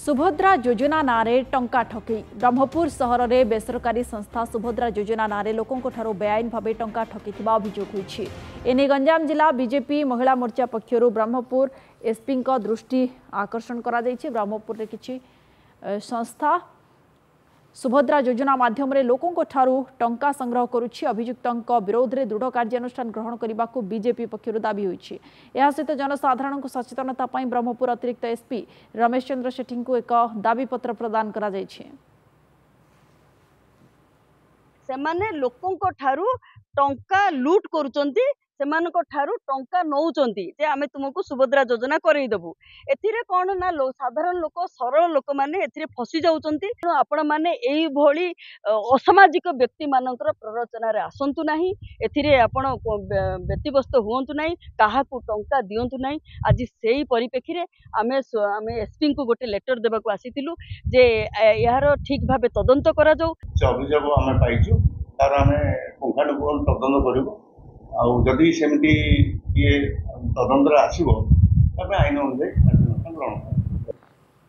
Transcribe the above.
सुभद्रा योजना नारे टंका ठकई ब्रह्मपुर सहर में बेसरकारी संस्था सुभद्रा योजना नारे लोकों बेआईन भाव टंका ठकी अभियोग होती। एने गंजाम जिला बीजेपी महिला मोर्चा पक्षर ब्रह्मपुर एसपी दृष्टि आकर्षण कर ब्रह्मपुर किसी संस्था सुभद्रा योजना माध्यम लोकों टंका संग्रह करुच्ची। अभियुक्तों विरोध में दृढ़ कार्यानुष्ठान ग्रहण करने को बीजेपी पक्षर दाबी होती। यह सहित जनसाधारण को सचेतनता ब्रह्मपुर अतिरिक्त एसपी रमेश चंद्र सेठी को एक दाबीपत्र प्रदान करा जायछि। सेमाने लोकों ठारू टंका लूट करुचंती, सेमानक ठारू टंका नौचंती जे आमे तुमको सुभद्रा योजना करई देबु। एथिरे कोन ना साधारण लोक सरल लोक माने एथिरे फसी जाउचंती। आपण माने एई भोली असामाजिक व्यक्ति मानकर प्ररोचना रे आसंतु नाही, एथिरे आपण व्यतिव्यस्त हुअंतु नाही, काहाकू टंका दियंतु नाही। आज सेही परिप्रेक्षी रे आमे एसपी को गोटे लेटर देबाकू आसीतिलु जे यार ठीक भाबे तदंत करा जाऊ। अभियोग आमे पाइछु तार आमे पुंखानुपुंख तदंत करिवो। जदि सेमती ये तदंतर आसो आईन अनुसार ग्रहण।